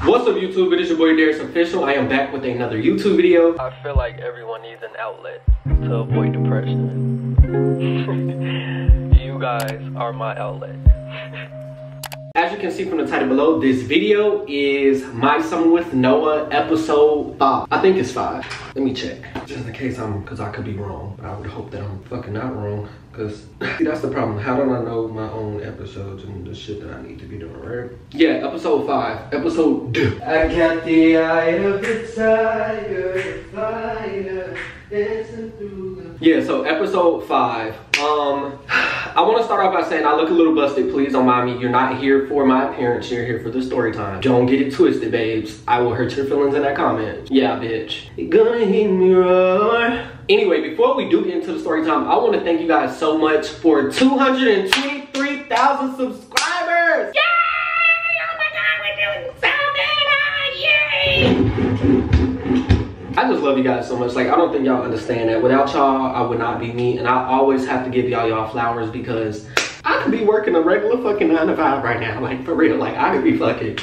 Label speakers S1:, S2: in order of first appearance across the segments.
S1: What's up YouTube, it is your boy Darriusofficiall. I am back with another YouTube video. I feel like everyone needs an outlet to avoid depression. You guys are my outlet. As you can see from the title below, this video is My Summer with Noah episode 5. I think it's 5. Let me check. Just in case because I could be wrong. But I would hope that I'm fucking not wrong. Because see, that's the problem. How do I know my own episodes and the shit that I need to be doing, right? Yeah, episode 5. Episode 2. I got the eye of the tiger, fire, dancing through the... Yeah, so episode 5. I want to start off by saying I look a little busted. Please don't mind me. You're not here for my appearance. You're here for the story time. Don't get it twisted, babes. I will hurt your feelings in that comment. Yeah, bitch. You're gonna hear me roar. Anyway, before we do get into the story time, I want to thank you guys so much for 223,000 subscribers. Yay! Oh my God, we're doing so good! Yay! I just love you guys so much. Like, I don't think y'all understand that. Without y'all, I would not be me. And I always have to give y'all flowers because I could be working a regular fucking 9 to 5 right now. Like, for real. Like, I could be fucking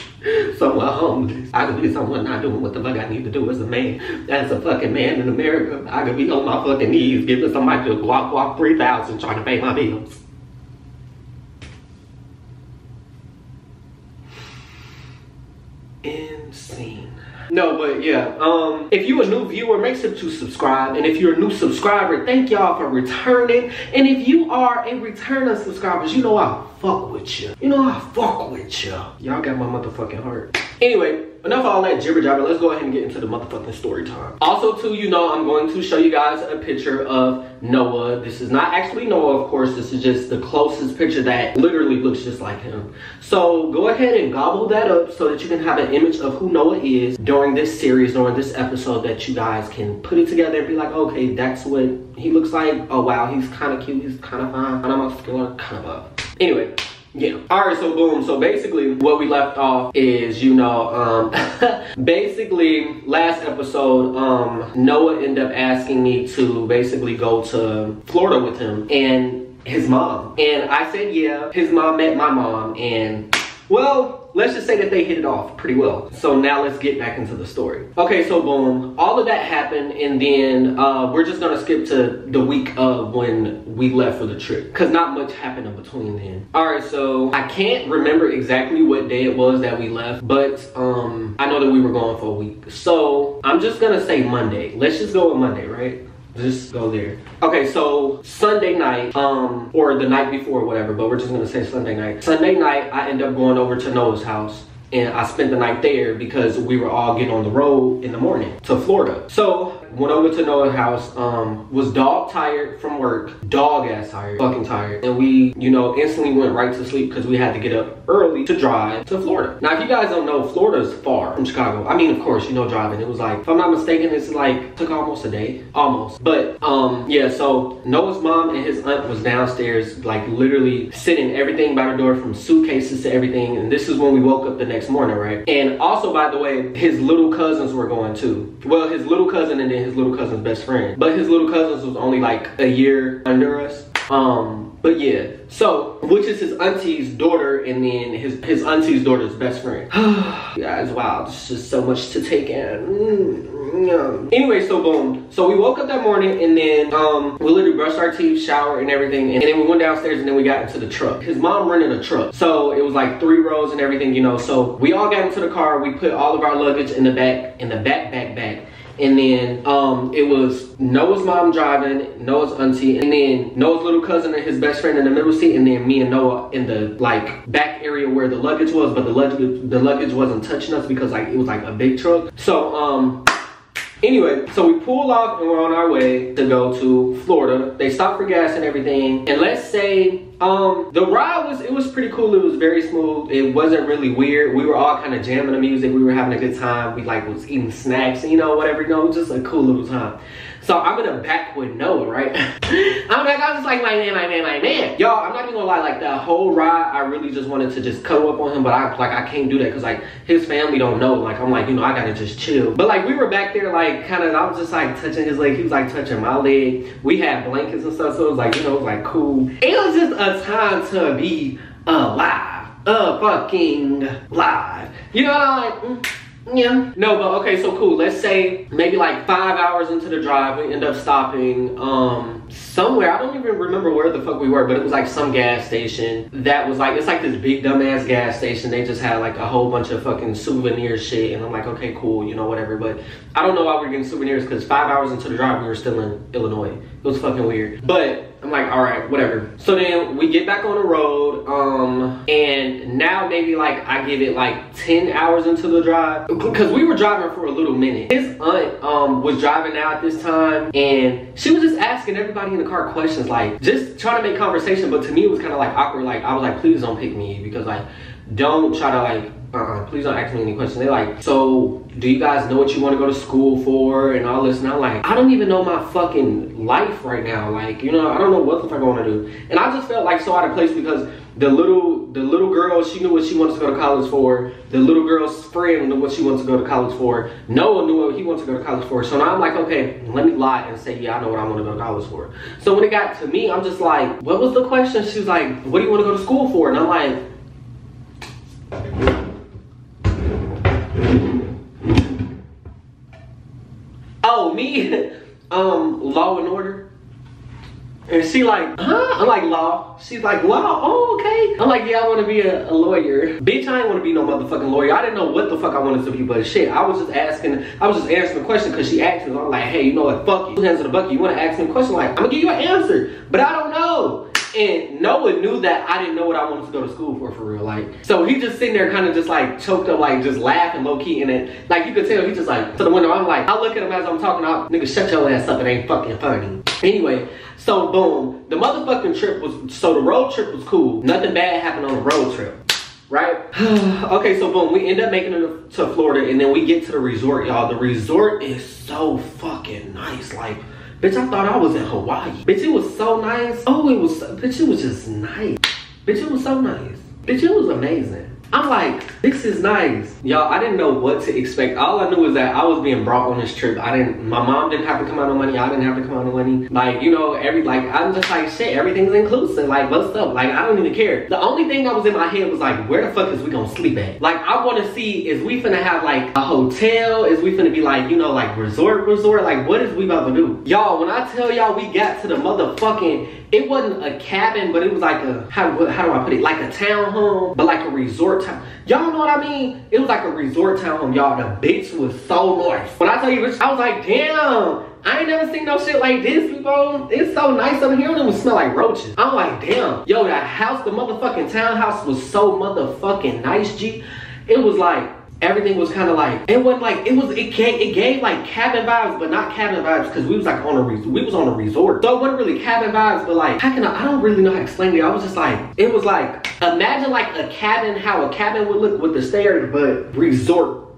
S1: somewhere homeless. I could be someone not doing what the fuck I need to do as a man. As a fucking man in America. I could be on my fucking knees giving somebody to guap 3,000 trying to pay my bills. Insane. No, but yeah, if you're a new viewer, make sure to subscribe. And if you're a new subscriber, thank y'all for returning. And if you are a returning subscriber, you know I fuck with you. You know I fuck with you. Y'all got my motherfucking heart. Anyway, enough of all that jibber jabber. Let's go ahead and get into the motherfucking story time. Also, too, you know, I'm going to show you guys a picture of Noah. This is not actually Noah, of course. This is just the closest picture that literally looks just like him. So go ahead and gobble that up so that you can have an image of who Noah is during this series, during this episode, that you guys can put it together and be like, okay, that's what he looks like. Oh, wow, he's kind of cute. He's kind of fine. Kind of muscular, kind of buff. Anyway. Yeah. All right, so boom. So basically what we left off is, you know, basically last episode, Noah ended up asking me to basically go to Florida with him and his mom. And I said, yeah. His mom met my mom and, well, let's just say that they hit it off pretty well. So now let's get back into the story. Okay, so boom, all of that happened, and then we're just gonna skip to the week of when we left for the trip, because not much happened in between then. All right, so I can't remember exactly what day it was that we left, but I know that we were going for a week. So I'm just gonna say Monday. Let's just go with Monday, right? Just go there. Okay, so Sunday night, or the night before, whatever, but we're just gonna say Sunday night. Sunday night, I ended up going over to Noah's house, and I spent the night there because we were all getting on the road in the morning to Florida. So went over to Noah's house, was dog tired from work, dog ass tired, fucking tired. And we, you know, instantly went right to sleep because we had to get up early to drive to Florida. Now, if you guys don't know, Florida's far from Chicago. I mean, of course, you know, driving. It was like, if I'm not mistaken, it's like, took almost a day, almost. But yeah, so Noah's mom and his aunt was downstairs, like literally sitting everything by the door, from suitcases to everything. And this is when we woke up the next morning, right? And also, by the way, his little cousins were going too. Well, his little cousin and then his little cousin's best friend. But his little cousins was only like a year under us. But yeah, so, which is his auntie's daughter and then his auntie's daughter's best friend. Guys, wow, there's just so much to take in. Anyway, so boom. So we woke up that morning and then we literally brushed our teeth, showered and everything, and then we went downstairs and then we got into the truck. His mom rented a truck, so it was like 3 rows and everything, you know. So we all got into the car, we put all of our luggage in the back, and then it was Noah's mom driving, Noah's auntie, and then Noah's little cousin and his best friend in the middle seat, and then me and Noah in the like back area where the luggage was, but the luggage wasn't touching us because like it was like a big truck. So anyway, so we pulled off and we're on our way to go to Florida. They stopped for gas and everything. And let's say the ride was pretty cool. It was very smooth. It wasn't really weird. We were all kind of jamming the music. We were having a good time. We like was eating snacks, you know, whatever, you know, just a cool little time. So I'm in the back with Noah, right? I'm just like, my man. Y'all, I'm not even gonna lie, like that whole ride, I really just wanted to just cuddle up on him, but I can't do that because like his family don't know. Like I'm like, you know, I gotta just chill. But like we were back there like kind of, I was just like touching his leg. He was like touching my leg. We had blankets and stuff, so it was like, you know, it was like cool. It was just a time to be alive. fucking live. You know what I'm like? Yeah. No, but okay, so cool. Let's say maybe like 5 hours into the drive, we end up stopping somewhere. I don't even remember where the fuck we were, but it was like some gas station that was like, it's like this big dumbass gas station. They just had like a whole bunch of fucking souvenir shit, and I'm like, okay, cool, you know, whatever. But I don't know why we're getting souvenirs, because 5 hours into the drive, we were still in Illinois. It was fucking weird. But I'm like, all right, whatever. So then we get back on the road, and now maybe like I give it like 10 hours into the drive, because we were driving for a little minute. His aunt was driving now at this time, and she was just asking everybody in the car questions, like just trying to make conversation. But to me, it was kind of like awkward. Like I was like, please don't pick me, because like don't try to like please don't ask me any questions. They're like, so do you guys know what you want to go to school for and all this? And I'm like, I don't even know my fucking life right now. Like, you know, I don't know what the fuck I want to do. And I just felt like so out of place, because the little girl, she knew what she wanted to go to college for. The little girl's friend knew what she wanted to go to college for. Noah knew what he wanted to go to college for. So now I'm like, okay, let me lie and say, yeah, I know what I want to go to college for. So when it got to me, I'm just like, what was the question? She was like, what do you want to go to school for? And I'm like, oh, me? Law and order. And she like, huh? I'm like, law. She's like, law? Oh, okay. I'm like, yeah, I want to be a lawyer. Bitch, I ain't want to be no motherfucking lawyer. I didn't know what the fuck I wanted to be, but shit, I was just answering the question because she asked me. I'm like, hey, you know what, fuck you. Hands to the bucket. You want to ask me a question? Like, I'm going to give you an answer, but I don't know. And Noah knew that I didn't know what I wanted to go to school for real. Like, so he just sitting there kind of just like choked up, like just laughing low key. And then like you could tell he just like to the window. I'm like, I look at him as I'm talking out, nigga, shut your ass up. It ain't fucking funny. Anyway, so boom, the motherfucking trip was, so the road trip was cool. Nothing bad happened on the road trip, right? Okay, so boom, we end up making it to Florida, and then we get to the resort, y'all. The resort is so fucking nice. Like, bitch, I thought I was in Hawaii. Bitch, it was so nice. Oh, it was, bitch, it was just nice. Bitch, it was so nice. Bitch, it was amazing. I'm like, this is nice. Y'all, I didn't know what to expect. All I knew was that I was being brought on this trip. My mom didn't have to come out on money. I didn't have to come out on money. Like, you know, I'm just like, shit, everything's inclusive. Like, what's up? Like, I don't even care. The only thing that was in my head was like, where the fuck is we gonna sleep at? Like, I wanna see, is we finna have like a hotel? Is we finna be like, you know, like resort? Like, what is we about to do? Y'all, when I tell y'all we got to the motherfucking, it wasn't a cabin, but it was like a, how do I put it? Like a townhome, but like a resort town. Y'all know what I mean? It was like a resort townhome, y'all. The bitch was so nice. When I tell you, I was like, damn, I ain't never seen no shit like this before. It's so nice over here. It don't even smell like roaches. I'm like, damn. Yo, that house, the motherfucking townhouse was so motherfucking nice, G. It was like, everything was kind of like, it wasn't like, it gave like cabin vibes, but not cabin vibes, because we was like on a resort. So it wasn't really cabin vibes, but like, I don't really know how to explain it. I was just like, it was like, imagine like a cabin, how a cabin would look with the stairs, but resort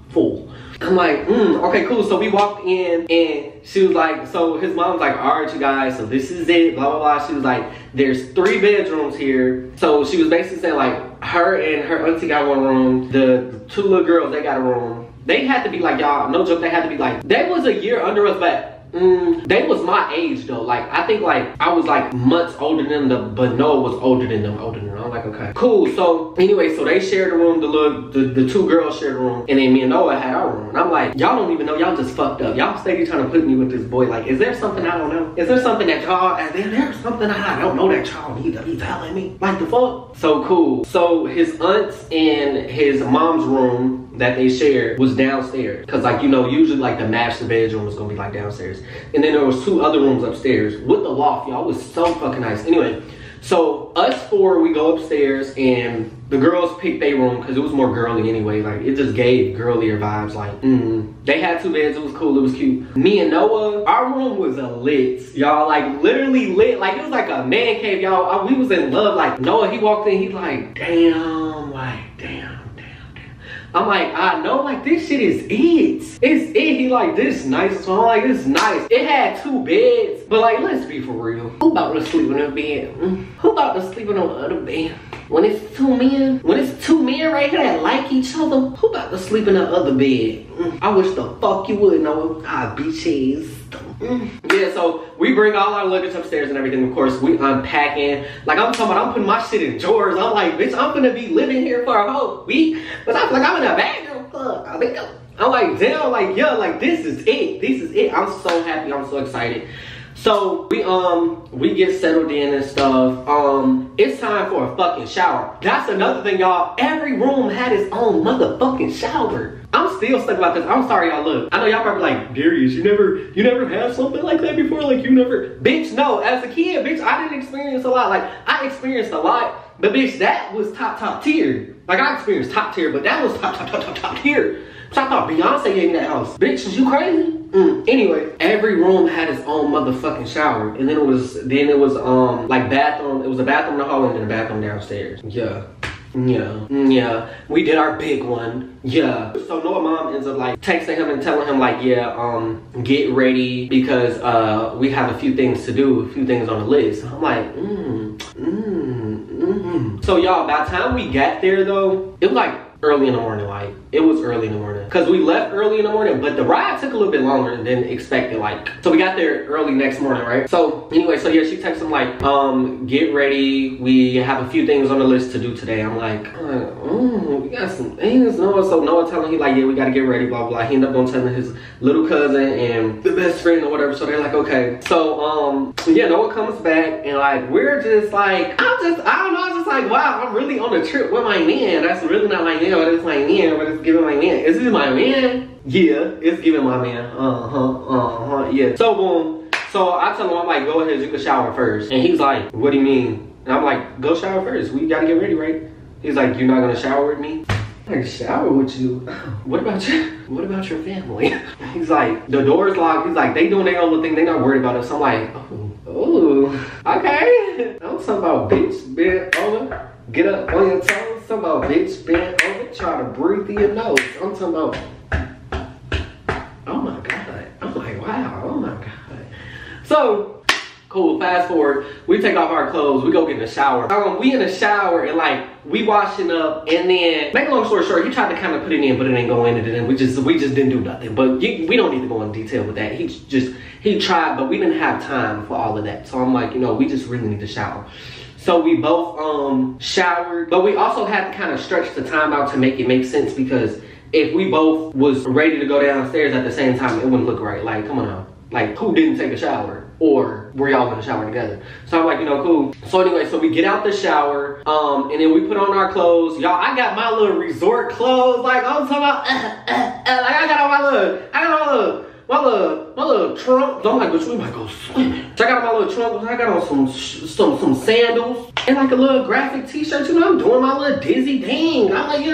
S1: full. I'm like, okay, cool. So we walked in, and she was like, so his mom was like, all right, you guys, so this is it, blah, blah, blah. She was like, there's 3 bedrooms here. So she was basically saying like, her and her auntie got one room. The 2 little girls, they got a room. They had to be like, y'all, no joke, they had to be like, they was a year under us, but they was my age though. Like, I think like I was like months older than them, but Noah was older than them. I'm like, okay, cool. So anyway, so they shared the room. The 2 girls shared the room, and then me and Noah had our room. And I'm like, y'all don't even know, y'all just fucked up. Y'all steady trying to put me with this boy. Like, is there something I don't know? Is there something that y'all, there's something I don't know that y'all need to be telling me? Like, the fuck? So cool. So his aunts and his mom's room that they shared was downstairs, because like, you know, usually like the master bedroom was gonna be like downstairs, and then there was 2 other rooms upstairs with the loft. Y'all, was so fucking nice. Anyway, so us 4, we go upstairs, and the girls picked their room because it was more girly anyway. Like, it just gave girlier vibes. Like, they had 2 beds. It was cool. It was cute. Me and Noah, our room was a lit, y'all. Like, literally lit. Like, it was like a man cave, y'all. We was in love. Like, Noah, he walked in, he's like, damn, like, damn. I'm like, I know, like, this shit is it. It's it. He like, this nice. So I'm like, this nice. It had 2 beds, but like, let's be for real. Who about to sleep in a bed? Who about to sleep in on the other bed? when it's two men right here that like each other, who about to sleep in the other bed? I wish the fuck you would know. I bitches. Yeah, so we bring all our luggage upstairs and everything. Of course, we unpacking. Like I'm talking about, I'm putting my shit in drawers. I'm like, bitch, I'm gonna be living here for a whole week. But I'm like, I'm in a bathroom. I'm like, damn, like, yeah, like this is it. This is it. I'm so happy. I'm so excited. So we get settled in and stuff. It's time for a fucking shower. That's another thing, y'all. Every room had its own motherfucking shower. I'm still stuck about this. I'm sorry, y'all. Look, I know y'all probably like, Darrius, you never had something like that before? Like you never, bitch, no. As a kid, bitch, I didn't experience a lot. Like I experienced a lot, but bitch, that was top tier. Like I experienced top tier, but that was top tier. So I thought Beyonce gave me that house. Bitch, is you crazy? Anyway, every room had its own motherfucking shower. And then it was like bathroom. It was a bathroom in the hallway and then a bathroom downstairs. Yeah. We did our big one. Yeah. So Noah's mom ends up like texting him and telling him like, yeah, get ready because we have a few things to do, a few things on the list. I'm like, So y'all, by the time we got there though, it was like early in the morning. Like it was early in the morning because we left early in the morning, but the ride took a little bit longer than expected. Like, so we got there early next morning, right? So anyway, so yeah, she texted him like, get ready, we have a few things on the list to do today. I'm like, we got some things. Noah, so Noah telling him like, yeah, we gotta get ready, blah blah. He ended up going telling his little cousin and the best friend or whatever. So they're like, okay. So yeah, Noah comes back and like we're just like, I don't know, I'm just like, wow, I'm really on a trip with my man. That's really not my man, but it's my man, but it's giving my man. Is this my man? Yeah, it's giving my man. Yeah. So boom. So I tell him, I'm like, go ahead, you can shower first. And he's like, what do you mean? And I'm like, go shower first. We gotta get ready, right? He's like, you're not gonna shower with me? I can shower with you. What about your family? He's like, the door's locked. He's like, they doing their own little thing. They not worried about us. I'm like, oh, okay. I'm talking about bitch, bend over, get up on your toes. I'm talking about bitch, bend over, try to breathe through your nose. I'm talking about, oh my God. I'm like, wow, oh my God. So, cool, fast forward, we take off our clothes, we go get in the shower. We in the shower and like, we washing up and then, make a long story short, he tried to kind of put it in, but it ain't go in and then we just didn't do nothing. But we don't need to go into detail with that. He tried, but we didn't have time for all of that. So I'm like, we just really need to shower. So we both showered, but we also had to kind of stretch the time out to make it make sense because if we both was ready to go downstairs at the same time, it wouldn't look right. Like, come on now. Like, who didn't take a shower? Or were y'all gonna shower together? So I'm like, cool. So anyway, so we get out the shower, and then we put on our clothes. Y'all, I got my little resort clothes. Like, I'm talking about, like I got on my little trunk. So I'm like, bitch, we might go swimming. So I got on my little trunk. I got on some sandals and like a little graphic t-shirt. I'm doing my little dizzy thing. I'm like,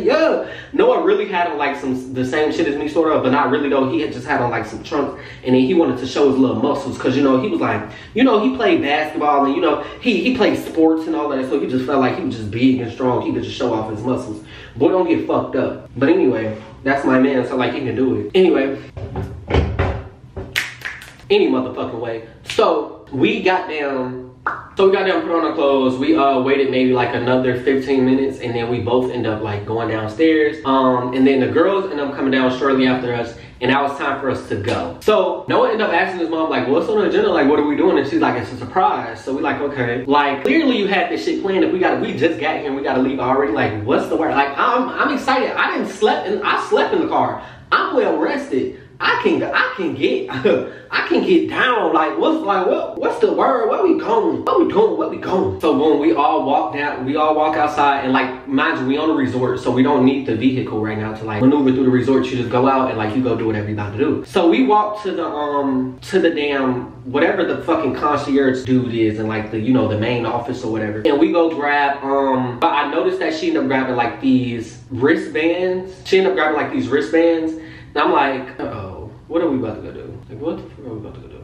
S1: yeah. Noah really had on like the same shit as me, sort of, but not really though. He had just had on like some trunks, and then he wanted to show his little muscles because he was like, he played basketball and he played sports and all that, so he just felt like he was just big and strong. He could just show off his muscles. Boy, don't get fucked up. But anyway, that's my man, so like he can do it. Anyway. Any motherfucking way. So we got down, put on our clothes. We waited maybe like another 15 minutes and then we both end up like going downstairs. And then the girls end up coming down shortly after us, and now it's time for us to go. So Noah ended up asking his mom like, what's on the agenda? Like, what are we doing? And she's like, it's a surprise. So we like, okay. Like, clearly you had this shit planned. If we just got here and we gotta leave already. Like, what's the word? Like, I'm excited. I slept in the car. I'm well rested. I can get down. Like, what's the word? Where we going? Where we going? So when we all walk outside, and like, mind you, we on a resort, so we don't need the vehicle right now to like maneuver through the resort. You just go out and like you go do whatever you about to do. So we walk to the damn whatever the fucking concierge dude is, and like the the main office or whatever. And we go grab but I noticed that she ended up grabbing like these wristbands. And I'm like, uh-oh, what are we about to go do? Like, what the fuck are we about to go do?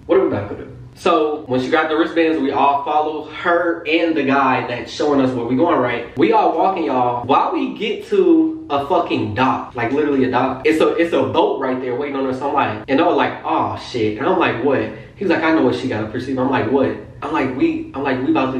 S1: What are we about to go do? So when she got the wristbands, we all follow her and the guy that's showing us where we going, right? We all walking, y'all. While we get to a fucking dock, like literally a dock, it's a boat right there waiting on us. I'm like, and I was like, oh shit. And I'm like, what? He's like, I know what she got to perceive. I'm like, what? I'm like, we about to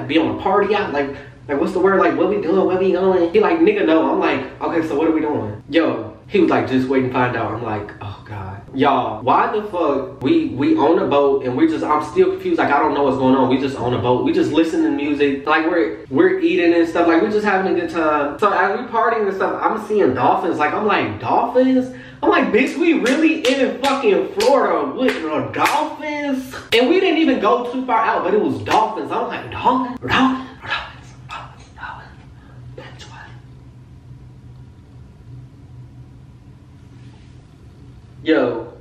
S1: be on a party out. Like what's the word? Like, what we doing? Where we going? He like, nigga, no. I'm like, okay, so what are we doing? Yo, he was like, just wait and find out. I'm like, oh God. Y'all, why the fuck we own a boat and I'm still confused. Like, I don't know what's going on. We just own a boat. We just listen to music. Like, we're eating and stuff. Like, we're just having a good time. So as we partying and stuff, I'm seeing dolphins. Like, I'm like, dolphins? I'm like, bitch, we really in fucking Florida with dolphins? And we didn't even go too far out, but it was dolphins. I'm like, dolphins? Bitch, what? Yo,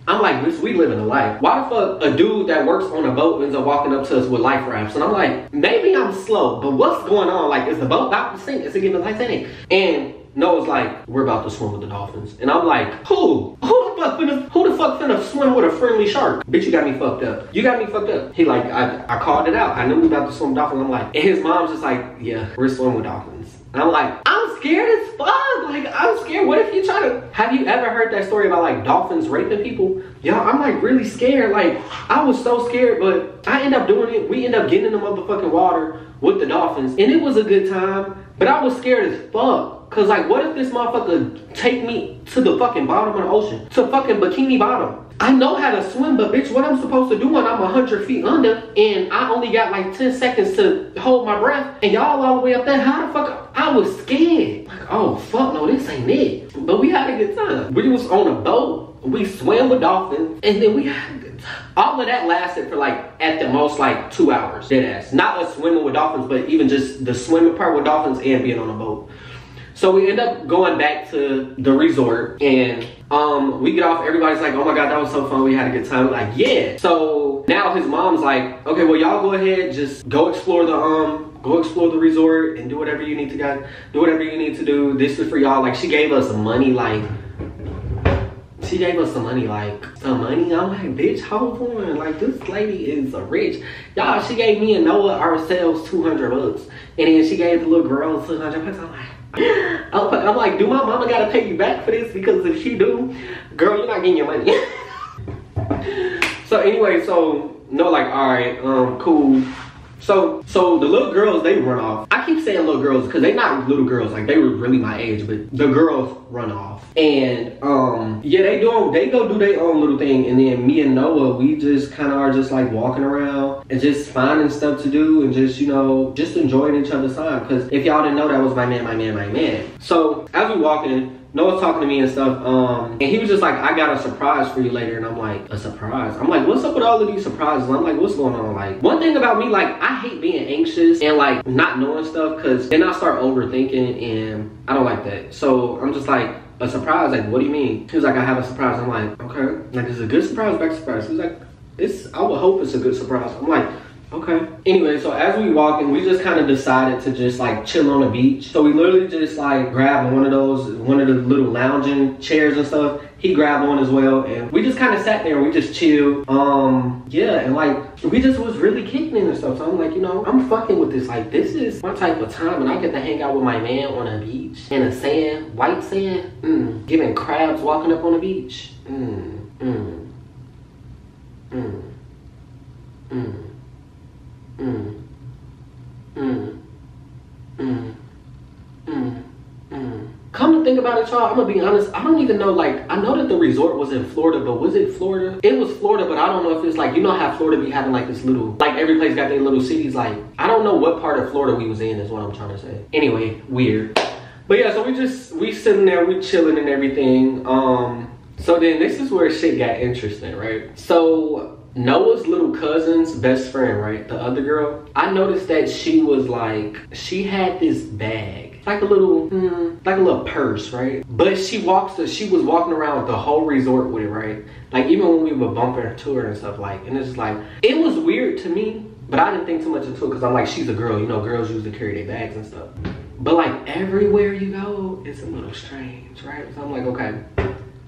S1: I'm like, bitch, we living a life. Why the fuck a dude that works on a boat ends up walking up to us with life rafts? And I'm like, maybe I'm slow, but what's going on? Like, is the boat about to sink? Is it giving life in it? And Noah's like, we're about to swim with the dolphins. And I'm like, who the fuck finna swim with a friendly shark? Bitch, you got me fucked up. You got me fucked up. He like, I called it out. I knew we about to swim with dolphins. I'm like, and his mom's just like, yeah, we're swimming with dolphins. And I'm like, I'm scared as fuck. Like, I'm scared. What if you try to... Have you ever heard that story about, like, dolphins raping people? Yo, I'm, like, really scared. Like, I was so scared, but I end up doing it. We end up getting in the motherfucking water with the dolphins. And it was a good time, but I was scared as fuck. Cause, like, what if this motherfucker take me to the fucking bottom of the ocean? To fucking Bikini Bottom. I know how to swim, but bitch, what I'm supposed to do when I'm 100 feet under and I only got like 10 seconds to hold my breath and y'all all the way up there, how the fuck? I was scared. Like, oh fuck no, this ain't it. But we had a good time. We was on a boat, we swam with dolphins, and then we had a good time. All of that lasted for like, at the most, like 2 hours. Deadass. Not us swimming with dolphins, but even just the swimming part with dolphins and being on a boat. So we end up going back to the resort and we get off, everybody's like, oh my God, that was so fun, we had a good time. We're like, yeah. So now his mom's like, okay, well y'all go ahead, just go explore the resort and do whatever you need to do whatever you need to do. This is for y'all. Like, she gave us some money, like some money. I'm like, bitch, hold on. Like, this lady is a rich. Y'all, she gave me and Noah ourselves 200 bucks. And then she gave the little girl 200 bucks. I'm like, do my mama gotta pay you back for this? Because if she do, girl, you're not getting your money. So anyway, so no, like, all right, cool. So the little girls, they run off. I keep saying little girls because they not little girls, like they were really my age, but the girls run off. And yeah, they go do their own little thing. And then me and Noah, we just kind of are just like walking around and just finding stuff to do and just, you know, just enjoying each other's time. Because if y'all didn't know, that was my man. So as we walking, Noah's talking to me and stuff, and he was just like, I got a surprise for you later. And I'm like, a surprise? I'm like, what's up with all of these surprises? And I'm like, what's going on? Like, one thing about me, like, I hate being anxious and like not knowing stuff, because then I start overthinking and I don't like that. So I'm just like, a surprise? Like, what do you mean? He was like, I have a surprise. I'm like, okay. Like, it's a good surprise, back surprise. He was like, I would hope it's a good surprise. I'm like, okay. Anyway, so as we walking, we just kind of decided to just like chill on the beach. So we literally just like grabbed one of the little lounging chairs and stuff. He grabbed one as well, and we just kind of sat there and we just chilled. Yeah, and like we just was really kicking it and stuff. So I'm like, you know, I'm fucking with this. Like, this is my type of time, and I get to hang out with my man on a beach in a sand, white sand, giving crabs walking up on the beach. Come to think about it, y'all, I'm gonna be honest, I don't even know, like, I know that the resort was in Florida, but was it Florida? It was Florida, but I don't know if it's like, you know how Florida be having like this little, like every place got their little cities, like, I don't know what part of Florida we was in is what I'm trying to say. Anyway, weird. But yeah, so we sitting there, we chilling and everything. So then this is where shit got interesting, right? So Noah's little cousin's best friend, right? The other girl, I noticed that she was like, she had this bag. Like a little purse, right? But she was walking around the whole resort with it, right? Like, even when we were bumping into her and stuff, like, and it's just like, it was weird to me, but I didn't think too much into it because I'm like, she's a girl, you know, girls usually carry their bags and stuff. But like, everywhere you go, it's a little strange, right? So I'm like, okay,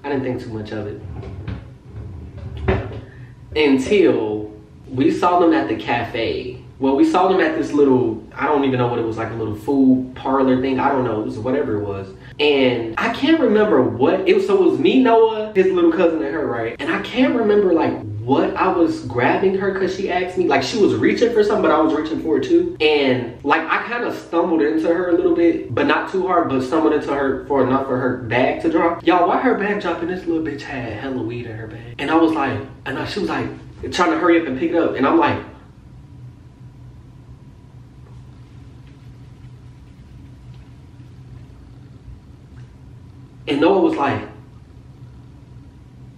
S1: I didn't think too much of it. Until we saw them at the cafe Well, we saw them at this little, I don't even know what it was, like a little food parlor thing. I don't know, it was whatever it was. And I can't remember what it was. So it was me, Noah, his little cousin, and her, right? And I can't remember like what I was grabbing her, because she asked me, like she was reaching for something, but I was reaching for it too. And like I kind of stumbled into her a little bit, but not too hard, but stumbled into her for enough for her bag to drop. Y'all, why her bag dropping? This little bitch had hella weed in her bag. And I was like, she was like trying to hurry up and pick it up. And I'm like, and Noah was like,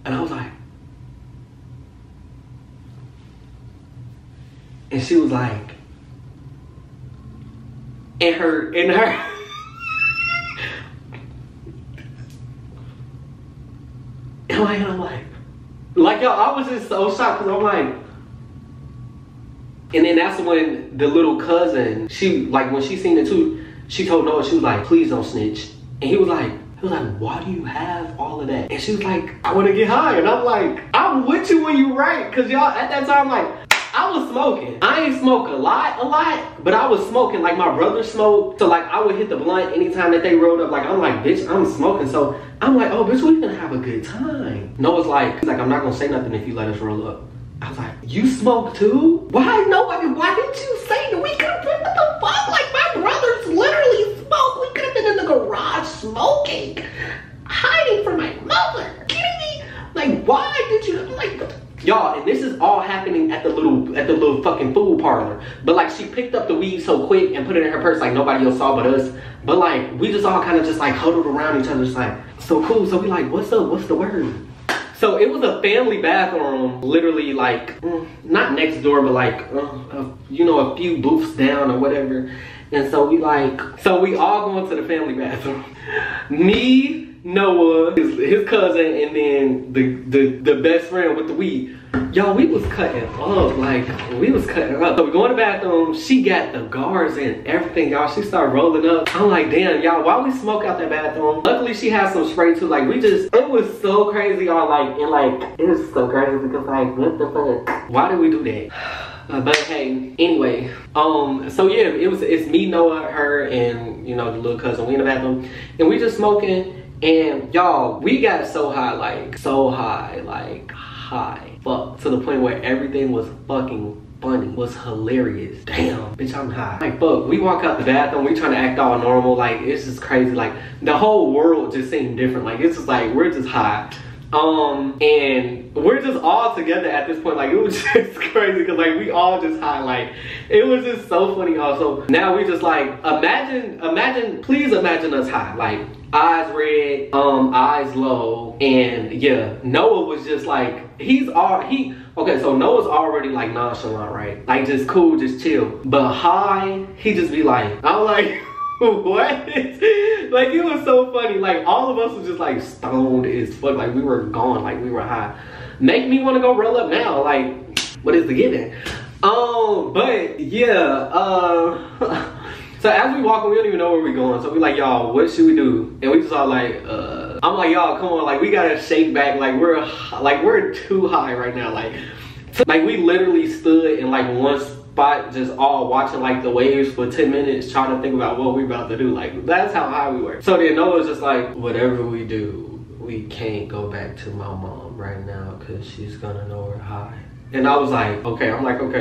S1: and I was like, and she was like, and her, and I'm like, yo, I was just so shocked, because I'm like, and then that's when the little cousin, she, like when she seen it too, she told Noah, she was like, please don't snitch. And he was like, why do you have all of that? And she was like, I want to get high. And I'm like, I'm with you when you right. Because y'all, at that time, like, I was smoking. I ain't smoke a lot, but I was smoking. Like, my brother smoked. So, like, I would hit the blunt anytime that they rolled up. Like, I'm like, bitch, I'm smoking. So, I'm like, oh, bitch, we gonna have a good time. Noah's like, he's like, I'm not gonna say nothing if you let us roll up. I was like, you smoke too? Why didn't you say that? We could have been, what the fuck? Like, my brothers literally smoke. We could have been in the garage smoking, hiding from my mother. Kidding me? Like, why did you, like, y'all, and this is all happening at the little fucking food parlor. But like, she picked up the weed so quick and put it in her purse, like nobody else saw but us. But like, we just all kind of just like huddled around each other, just like, so cool. So we like, what's up? What's the word? So it was a family bathroom, literally like, not next door, but like, you know, a few booths down or whatever. And so we all go into the family bathroom. Me, Noah, his cousin, and then the best friend with the weed. Y'all, we was cutting up, like, we was cutting up. So we go in the bathroom, she got the guards and everything, y'all. She started rolling up. I'm like, damn, y'all, why we smoke out that bathroom? Luckily, she had some spray too. Like, it was so crazy, y'all, like, and like, it was so crazy because like, what the fuck? Why did we do that? But hey, anyway, so yeah, it's me, Noah, her, and you know, the little cousin. We in the bathroom, and we just smoking. And y'all, we got so high, like high, fuck, to the point where everything was fucking funny, was hilarious. Damn, bitch, I'm high. Like, fuck, we walk out the bathroom, we trying to act all normal, like, it's just crazy. Like, the whole world just seemed different. Like, it's just like, we're just high. And we're just all together at this point. Like, it was just crazy because like we all just high. Like, it was just so funny. Also, now we just like, please imagine us high, like eyes red, eyes low. And yeah, Noah was just like, okay, so Noah's already like nonchalant, right? Like, just cool, just chill. But high, he just be like, I'm like, what? Like, it was so funny. Like, all of us was just like stoned as fuck. Like, we were gone, like we were high. Make me want to go roll up now. Like, what is the given? But yeah, so as we walking, we don't even know where we going. So we like, y'all, what should we do? And we just all like, I'm like, y'all, come on, like we gotta shake back. Like we're too high right now. Like we literally stood in like one spot, just all watching like the waves for 10 minutes, trying to think about what we about to do. Like, that's how high we were. So then Noah's just like, whatever we do, we can't go back to my mom right now because she's gonna know we're high. And I was like, okay,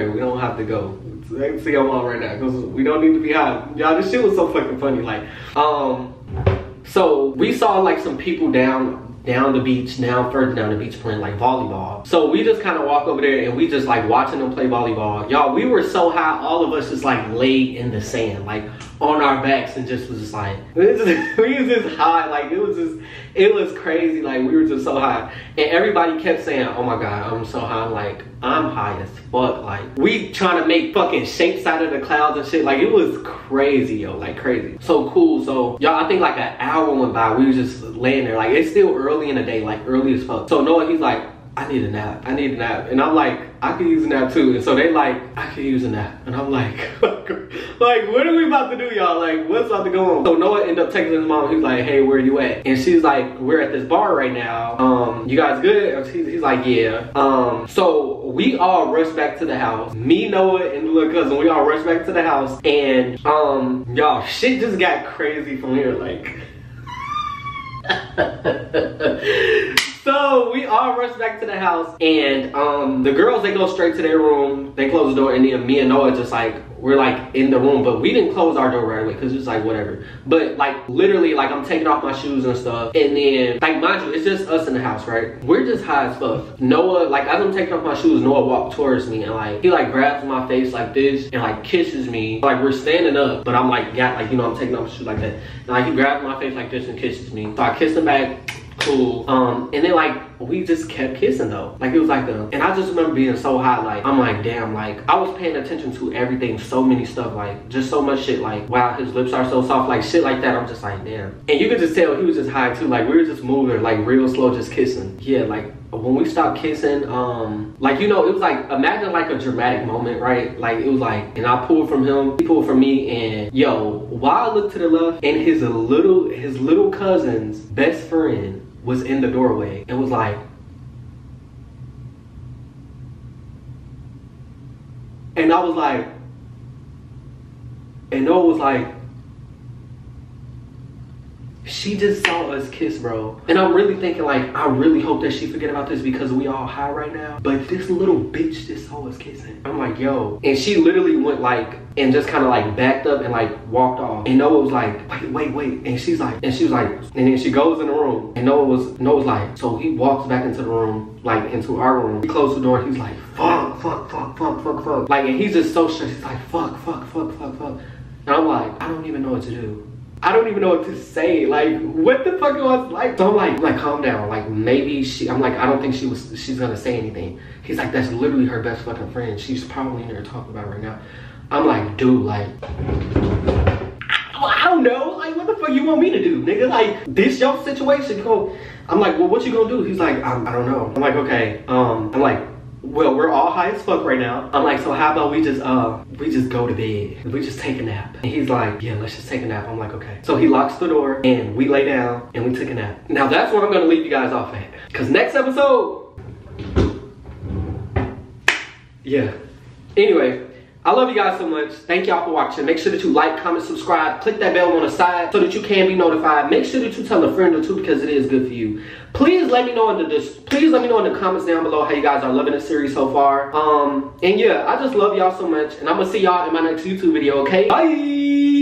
S1: we don't have to go. Let's see your mom right now because we don't need to be high. Y'all, this shit was so fucking funny. Like, so we saw like some people down the beach, further down the beach playing like volleyball. So we just kind of walk over there and we just like watching them play volleyball. Y'all, we were so high, all of us just like laid in the sand, like on our backs, and just was just like, we was just high. Like, it was crazy. Like, we were just so high. And everybody kept saying, oh my God, I'm so high. I'm like, I'm high as fuck. Like, we trying to make fucking shapes out of the clouds and shit. Like, it was crazy, yo, like crazy. So cool. So y'all, I think like an hour went by. We was just laying there. Like, it's still early in the day, like early as fuck. So Noah, he's like, I need a nap. I need a nap. And I'm like, I could use a nap too. And so they like, I could use a nap. And I'm like, like, what are we about to do, y'all? Like, what's about to go on? So Noah ended up texting his mom. He's like, hey, where you at? And she's like, we're at this bar right now. You guys good? He's like, yeah. So we all rushed back to the house. Me, Noah, and the little cousin, we all rushed back to the house. And y'all, shit just got crazy from here. Like, so we all rushed back to the house, and the girls, they go straight to their room, they close the door, and then me and Noah just like, we're like in the room, but we didn't close our door right away because it's like whatever. But like literally, like I'm taking off my shoes and stuff, and then like mind you, it's just us in the house, right? We're just high as fuck. Noah, like as I'm taking off my shoes, Noah walked towards me and like he like grabs my face like this and like kisses me. Like we're standing up, but I'm like, yeah, like you know, I'm taking off my shoes like that. And like he grabs my face like this and kisses me. So I kiss him back. Cool. And then like we just kept kissing though. Like it was like and I just remember being so hot. Like I'm like, damn, like I was paying attention to everything, so many stuff, like just so much shit. Like wow, his lips are so soft, like shit like that. I'm just like, damn. And you could just tell he was just high too. Like we were just moving like real slow, just kissing. Yeah, like when we stopped kissing, like you know, it was like, imagine like a dramatic moment, right? Like it was like, and I pulled from him, he pulled from me, and yo, while I looked to the left, and his little cousin's best friend was in the doorway and was like, and I was like, and Noah was like, she just saw us kiss, bro. And I'm really thinking like, I really hope that she forget about this because we all high right now. But this little bitch just saw us kissing. I'm like, yo. And she literally went like, and just kind of like backed up and like walked off. And Noah was like, wait. And she was like, and then she goes in the room. And Noah's like, so he walks back into the room, like into our room. He closed the door and he's like, fuck. Like, and he's just so stressed. He's like, fuck. And I'm like, I don't even know what to do. I don't even know what to say. Like, what the fuck was like? So I'm like, calm down. Like, maybe I'm like, I don't think she's gonna say anything. He's like, that's literally her best fucking friend. She's probably in there talking about it right now. I'm like, dude, like, I don't know. Like, what the fuck you want me to do, nigga? Like, this your situation. I'm like, well, what you gonna do? He's like, I don't know. I'm like, okay. I'm like, well, we're all high as fuck right now. I'm like, so how about we just go to bed. We just take a nap. And he's like, yeah, let's just take a nap. I'm like, okay. So he locks the door and we lay down and we took a nap. Now that's where I'm gonna leave you guys off at. Cause next episode, yeah. Anyway, I love you guys so much. Thank y'all for watching. Make sure that you like, comment, subscribe, click that bell on the side so that you can be notified. Make sure that you tell a friend or two because it is good for you. Please let me know in the comments down below how you guys are loving this series so far. And yeah, I just love y'all so much, and I'm gonna see y'all in my next YouTube video. Okay, bye.